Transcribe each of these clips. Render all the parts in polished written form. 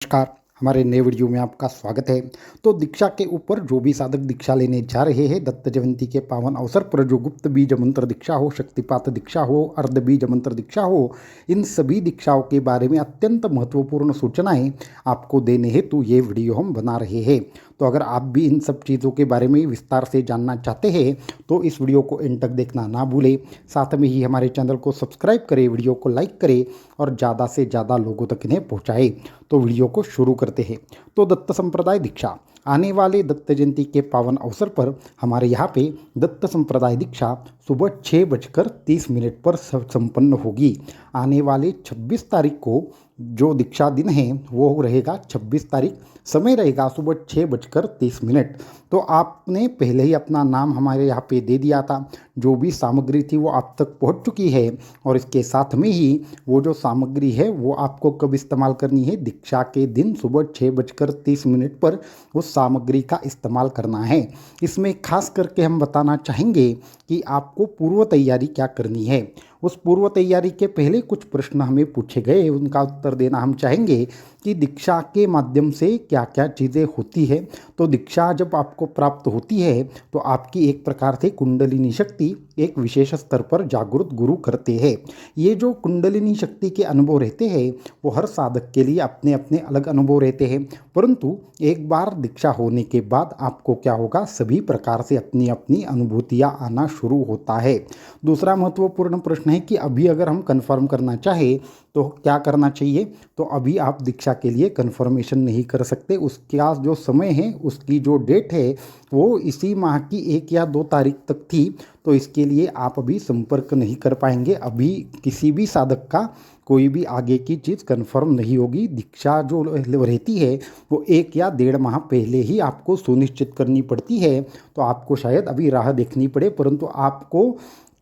नमस्कार। हमारे नए वीडियो में आपका स्वागत है। तो दीक्षा के ऊपर जो भी साधक दीक्षा लेने जा रहे हैं, दत्त जयंती के पावन अवसर पर जो गुप्त बीज मंत्र दीक्षा हो, शक्तिपात दीक्षा हो, अर्ध बीज मंत्र दीक्षा हो, इन सभी दीक्षाओं के बारे में अत्यंत महत्वपूर्ण सूचनाएं आपको देने हेतु ये वीडियो हम बना रहे हैं। तो अगर आप भी इन सब चीज़ों के बारे में विस्तार से जानना चाहते हैं तो इस वीडियो को एंड तक देखना ना भूलें। साथ में ही हमारे चैनल को सब्सक्राइब करें, वीडियो को लाइक करें और ज़्यादा से ज़्यादा लोगों तक इन्हें पहुँचाएँ। तो वीडियो को शुरू करते हैं। तो दत्त संप्रदाय दीक्षा, आने वाले दत्त जयंती के पावन अवसर पर हमारे यहाँ पे दत्त संप्रदाय दीक्षा सुबह 6:30 पर संपन्न होगी। आने वाले 26 तारीख को जो दीक्षा दिन है वो रहेगा 26 तारीख, समय रहेगा सुबह 6:30। तो आपने पहले ही अपना नाम हमारे यहाँ पे दे दिया था, जो भी सामग्री थी वो आप तक पहुँच चुकी है। और इसके साथ में ही वो जो सामग्री है वो आपको कब इस्तेमाल करनी है, दीक्षा के दिन सुबह 6:30 पर उस सामग्री का इस्तेमाल करना है। इसमें खास करके हम बताना चाहेंगे कि आपको पूर्व तैयारी क्या करनी है। उस पूर्व तैयारी के पहले कुछ प्रश्न हमें पूछे गए, उनका उत्तर देना हम चाहेंगे कि दीक्षा के माध्यम से क्या क्या चीज़ें होती है। तो दीक्षा जब आपको प्राप्त होती है तो आपकी एक प्रकार से कुंडलिनी शक्ति एक विशेष स्तर पर जागृत गुरु करते हैं। ये जो कुंडलिनी शक्ति के अनुभव रहते हैं वो हर साधक के लिए अपने अपने अलग अनुभव रहते हैं, परंतु एक बार दीक्षा होने के बाद आपको क्या होगा, सभी प्रकार से अपनी अपनी अनुभूतियाँ आना शुरू होता है। दूसरा महत्वपूर्ण प्रश्न है कि अभी अगर हम कन्फर्म करना चाहें तो क्या करना चाहिए। तो अभी आप दीक्षा के लिए कन्फर्मेशन नहीं कर सकते। उसका जो समय है, उसकी जो डेट है वो इसी माह की 1 या 2 तारीख तक थी। तो इसके लिए आप अभी संपर्क नहीं कर पाएंगे। अभी किसी भी साधक का कोई भी आगे की चीज़ कन्फर्म नहीं होगी। दीक्षा जो रहती है वो 1 या 1.5 माह पहले ही आपको सुनिश्चित करनी पड़ती है। तो आपको शायद अभी राह देखनी पड़े, परंतु आपको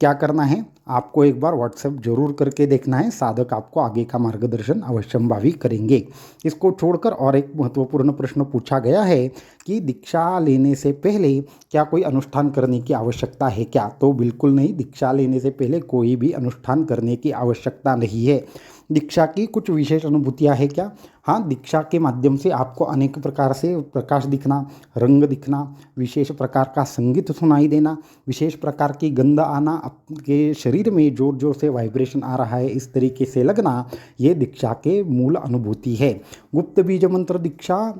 क्या करना है, आपको एक बार व्हाट्सएप जरूर करके देखना है। साधक आपको आगे का मार्गदर्शन अवश्यंभावी करेंगे। इसको छोड़कर और एक महत्वपूर्ण प्रश्न पूछा गया है कि दीक्षा लेने से पहले क्या कोई अनुष्ठान करने की आवश्यकता है क्या। तो बिल्कुल नहीं, दीक्षा लेने से पहले कोई भी अनुष्ठान करने की आवश्यकता नहीं है। दीक्षा की कुछ विशेष अनुभूतियाँ है क्या। हाँ, दीक्षा के माध्यम से आपको अनेक प्रकार से प्रकाश दिखना, रंग दिखना, विशेष प्रकार का संगीत सुनाई देना, विशेष प्रकार की गंध आना, आपके शरीर में जोर जोर से वाइब्रेशन आ रहा है इस तरीके से लगना, ये दीक्षा के मूल अनुभूति है। गुप्त बीज मंत्र दीक्षा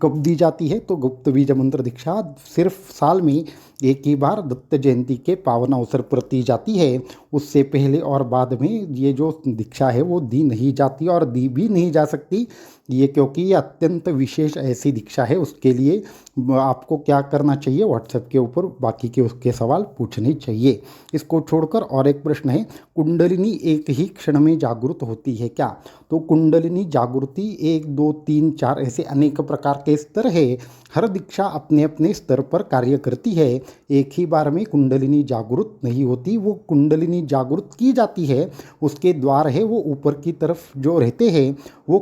कब दी जाती है। तो गुप्त बीज मंत्र दीक्षा सिर्फ साल में एक ही बार दत्त जयंती के पावन अवसर पर दी जाती है। उससे पहले और बाद में ये जो दीक्षा है वो दी नहीं जाती और दी भी नहीं जा सकती। ये क्योंकि ये अत्यंत विशेष ऐसी दीक्षा है। उसके लिए आपको क्या करना चाहिए, व्हाट्सएप के ऊपर बाकी के उसके सवाल पूछने चाहिए। इसको छोड़कर और एक प्रश्न है, कुंडलिनी एक ही क्षण में जागृत होती है क्या। तो कुंडलिनी जागृति 1, 2, 3, 4 ऐसे अनेक प्रकार के स्तर है। हर दीक्षा अपने अपने स्तर पर कार्य करती है। एक ही बार में कुंडलिनी जागृत नहीं होती, वो कुंडलिनी जागृत की जाती है। उसके द्वार है वो ऊपर की तरफ जो रहते हैं वो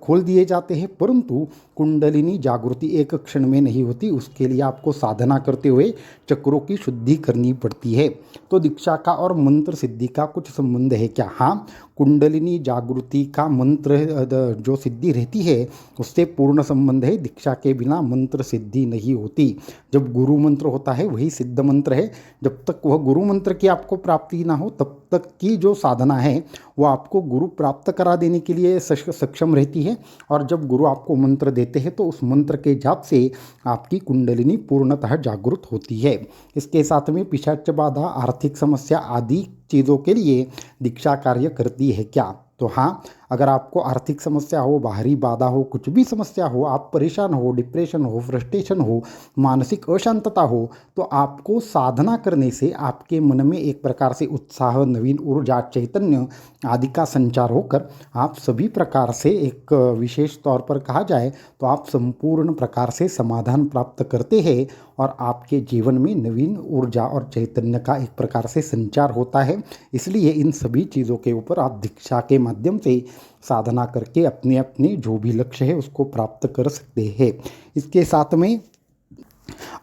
खोल दिए जाते हैं, परंतु कुंडलिनी जागृति एक क्षण में नहीं होती। उसके लिए आपको साधना करते हुए चक्रों की शुद्धि करनी पड़ती है। तो दीक्षा का और मंत्र सिद्धि का कुछ संबंध है क्या। हाँ, कुंडलिनी जागृति का मंत्र जो सिद्धि रहती है उससे पूर्ण संबंध है। दीक्षा के बिना मंत्र सिद्धि नहीं होती। जब गुरु मंत्र होता है वही सिद्ध मंत्र है। जब तक वह गुरु मंत्र की आपको प्राप्ति ना हो तब तक की जो साधना है वो आपको गुरु प्राप्त करा देने के लिए सक्षम रहती है। और जब गुरु आपको मंत्र देते हैं तो उस मंत्र के जाप से आपकी कुंडलिनी पूर्णतः जागृत होती है। इसके साथ में पिशाच बाधा, आर्थिक समस्या आदि चीज़ों के लिए दीक्षा कार्य करती है क्या। तो हाँ, अगर आपको आर्थिक समस्या हो, बाहरी बाधा हो, कुछ भी समस्या हो, आप परेशान हो, डिप्रेशन हो, फ्रस्ट्रेशन हो, मानसिक अशांतता हो, तो आपको साधना करने से आपके मन में एक प्रकार से उत्साह, नवीन ऊर्जा, चैतन्य आदि का संचार होकर आप सभी प्रकार से एक विशेष तौर पर कहा जाए तो आप संपूर्ण प्रकार से समाधान प्राप्त करते हैं और आपके जीवन में नवीन ऊर्जा और चैतन्य का एक प्रकार से संचार होता है। इसलिए इन सभी चीज़ों के ऊपर आप दीक्षा के माध्यम से साधना करके अपने अपने जो भी लक्ष्य है उसको प्राप्त कर सकते हैं। इसके साथ में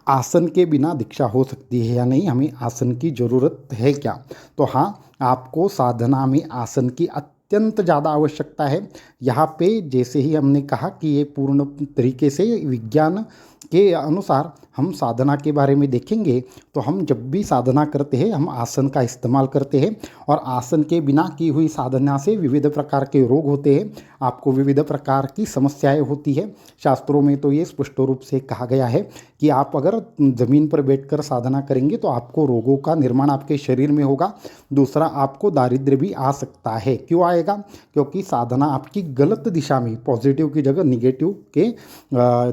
आसन के बिना दीक्षा हो सकती है या नहीं, हमें आसन की ज़रूरत है क्या। तो हाँ, आपको साधना में आसन की अत्यंत ज़्यादा आवश्यकता है। यहाँ पे जैसे ही हमने कहा कि ये पूर्ण तरीके से विज्ञान के अनुसार हम साधना के बारे में देखेंगे, तो हम जब भी साधना करते हैं हम आसन का इस्तेमाल करते हैं, और आसन के बिना की हुई साधना से विविध प्रकार के रोग होते हैं, आपको विविध प्रकार की समस्याएं होती है। शास्त्रों में तो ये स्पष्ट रूप से कहा गया है कि आप अगर ज़मीन पर बैठकर साधना करेंगे तो आपको रोगों का निर्माण आपके शरीर में होगा। दूसरा, आपको दारिद्र्य भी आ सकता है। क्यों आएगा? क्योंकि साधना आपकी गलत दिशा में, पॉजिटिव की जगह निगेटिव के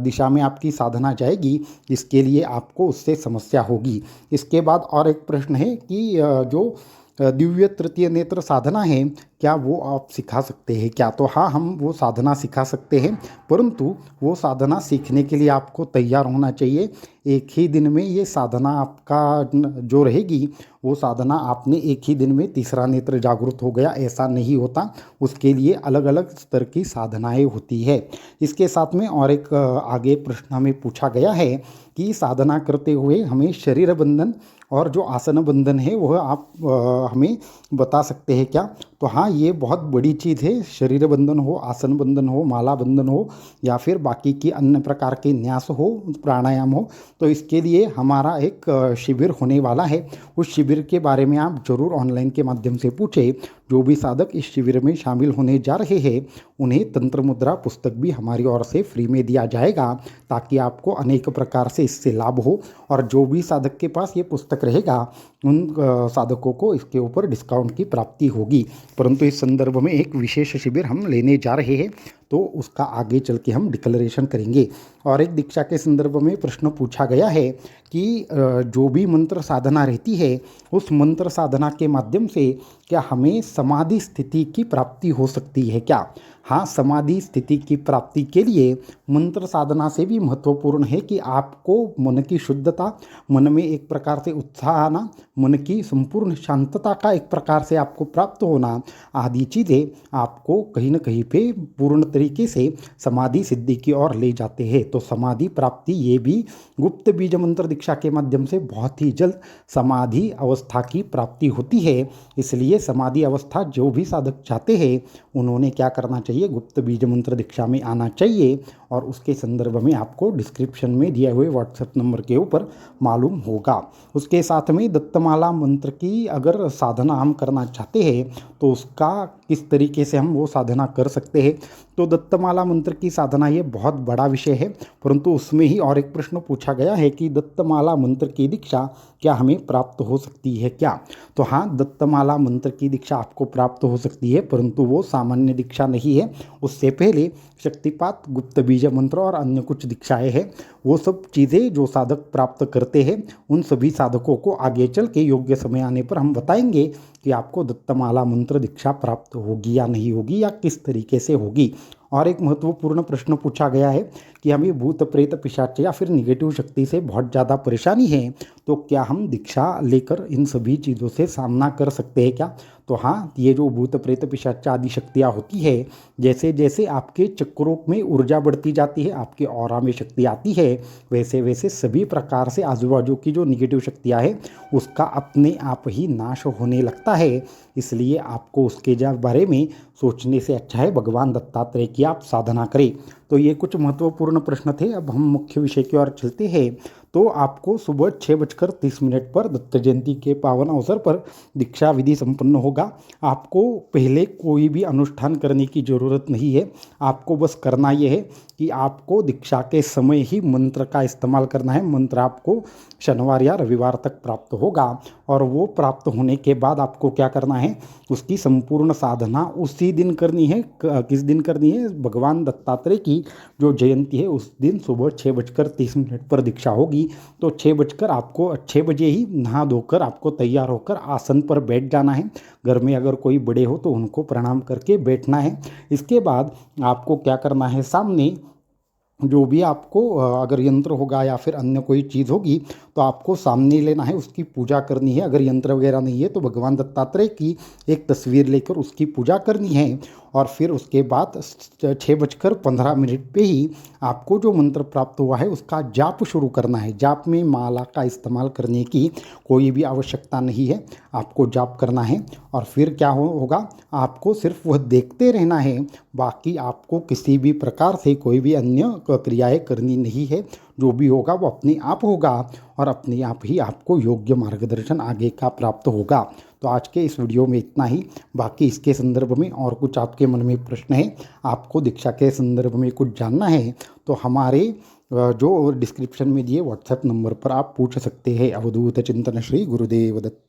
दिशा में आपकी साधना जाएगी। इसके लिए आपको उससे समस्या होगी। इसके बाद और एक प्रश्न है कि जो दिव्य तृतीय नेत्र साधना है, क्या वो आप सिखा सकते हैं क्या? तो हाँ, हम वो साधना सिखा सकते हैं, परंतु वो साधना सीखने के लिए आपको तैयार होना चाहिए। एक ही दिन में ये साधना आपका जो रहेगी, वो साधना आपने एक ही दिन में तीसरा नेत्र जागृत हो गया, ऐसा नहीं होता। उसके लिए अलग अलग स्तर की साधनाएं होती है। इसके साथ में और एक आगे प्रश्न हमें पूछा गया है कि साधना करते हुए हमें शरीर बंधन और जो आसन बंधन है वह आप हमें बता सकते हैं क्या? तो हाँ, ये बहुत बड़ी चीज़ है। शरीर बंधन हो, आसन बंधन हो, माला बंधन हो, या फिर बाकी की अन्य प्रकार के न्यास हो, प्राणायाम हो, तो इसके लिए हमारा एक शिविर होने वाला है। उस शिविर के बारे में आप ज़रूर ऑनलाइन के माध्यम से पूछें। जो भी साधक इस शिविर में शामिल होने जा रहे हैं उन्हें तंत्र मुद्रा पुस्तक भी हमारी ओर से फ्री में दिया जाएगा, ताकि आपको अनेक प्रकार से इससे लाभ हो। और जो भी साधक के पास ये पुस्तक रहेगा उन साधकों को इसके ऊपर डिस्काउंट की प्राप्ति होगी। परंतु इस संदर्भ में एक विशेष शिविर हम लेने जा रहे हैं, तो उसका आगे चल के हम डिक्लेरेशन करेंगे। और एक दीक्षा के संदर्भ में प्रश्न पूछा गया है कि जो भी मंत्र साधना रहती है उस मंत्र साधना के माध्यम से क्या हमें समाधि स्थिति की प्राप्ति हो सकती है क्या? हाँ, समाधि स्थिति की प्राप्ति के लिए मंत्र साधना से भी महत्वपूर्ण है कि आपको मन की शुद्धता, मन में एक प्रकार से उत्साह आना, मन की संपूर्ण शांतता का एक प्रकार से आपको प्राप्त होना, आदि चीज़ें आपको कहीं न कहीं पे पूर्ण तरीके से समाधि सिद्धि की ओर ले जाते हैं। तो समाधि प्राप्ति ये भी गुप्त बीज मंत्र दीक्षा के माध्यम से बहुत ही जल्द समाधि अवस्था की प्राप्ति होती है। इसलिए समाधि अवस्था जो भी साधक चाहते हैं उन्होंने क्या करना चाहिए? गुप्त बीज मंत्र दीक्षा में आना चाहिए, और उसके संदर्भ में आपको डिस्क्रिप्शन में दिए हुए व्हाट्सएप नंबर के ऊपर मालूम होगा। उसके साथ में दत्तमाला मंत्र की अगर साधना हम करना चाहते हैं तो उसका किस तरीके से हम वो साधना कर सकते हैं? तो दत्तमाला मंत्र की साधना ये बहुत बड़ा विषय है, परंतु उसमें ही और एक प्रश्न पूछा गया है कि दत्तमाला मंत्र की दीक्षा क्या हमें प्राप्त हो सकती है क्या? तो हाँ, दत्तमाला मंत्र की दीक्षा आपको प्राप्त हो सकती है, परंतु वो सामान्य दीक्षा नहीं है। उससे पहले शक्तिपात, गुप्त बीज मंत्र और अन्य कुछ दीक्षाएं हैं। वो सब चीज़ें जो साधक प्राप्त करते हैं उन सभी साधकों को आगे चल के योग्य समय आने पर हम बताएंगे कि आपको दत्तमाला मंत्र दीक्षा प्राप्त होगी या नहीं होगी, या किस तरीके से होगी। और एक महत्वपूर्ण प्रश्न पूछा गया है कि हमें भूत प्रेत पिशाच या फिर निगेटिव शक्ति से बहुत ज़्यादा परेशानी है, तो क्या हम दीक्षा लेकर इन सभी चीज़ों से सामना कर सकते हैं क्या? तो हाँ, ये जो भूत प्रेत पिशाच आदि शक्तियाँ होती है, जैसे जैसे आपके चक्रों में ऊर्जा बढ़ती जाती है, आपके ऑरा में शक्ति आती है, वैसे वैसे सभी प्रकार से आजू बाजू की जो निगेटिव शक्तियाँ हैं उसका अपने आप ही नाश होने लगता है। इसलिए आपको उसके बारे में सोचने से अच्छा है भगवान दत्तात्रेय की आप साधना करें। तो ये कुछ महत्वपूर्ण प्रश्न थे। अब हम मुख्य विषय की ओर चलते हैं। तो आपको सुबह 6:30 पर दत्त जयंती के पावन अवसर पर दीक्षा विधि संपन्न होगा। आपको पहले कोई भी अनुष्ठान करने की ज़रूरत नहीं है। आपको बस करना यह है कि आपको दीक्षा के समय ही मंत्र का इस्तेमाल करना है। मंत्र आपको शनिवार या रविवार तक प्राप्त होगा, और वो प्राप्त होने के बाद आपको क्या करना है? उसकी संपूर्ण साधना उसी दिन करनी है। किस दिन करनी है? भगवान दत्तात्रेय की जो जयंती है उस दिन सुबह 6:30 पर दीक्षा होगी। तो 6 बजे ही नहा धोकर आपको तैयार होकर आसन पर बैठ जाना है। घर में अगर कोई बड़े हो तो उनको प्रणाम करके बैठना है। इसके बाद आपको क्या करना है? सामने जो भी आपको अगर यंत्र होगा या फिर अन्य कोई चीज़ होगी तो आपको सामने लेना है, उसकी पूजा करनी है। अगर यंत्र वगैरह नहीं है तो भगवान दत्तात्रेय की एक तस्वीर लेकर उसकी पूजा करनी है। और फिर उसके बाद 6:15 पे ही आपको जो मंत्र प्राप्त हुआ है उसका जाप शुरू करना है। जाप में माला का इस्तेमाल करने की कोई भी आवश्यकता नहीं है, आपको जाप करना है। और फिर क्या होगा, आपको सिर्फ वह देखते रहना है, बाकी आपको किसी भी प्रकार से कोई भी अन्य क्रियाएं करनी नहीं है। जो भी होगा वो अपने आप होगा और अपने आप ही आपको योग्य मार्गदर्शन आगे का प्राप्त होगा। तो आज के इस वीडियो में इतना ही। बाकी इसके संदर्भ में और कुछ आपके मन में प्रश्न है, आपको दीक्षा के संदर्भ में कुछ जानना है, तो हमारे जो डिस्क्रिप्शन में दिए व्हाट्सएप नंबर पर आप पूछ सकते हैं। अवधूत चिंतन श्री गुरुदेव दत्त।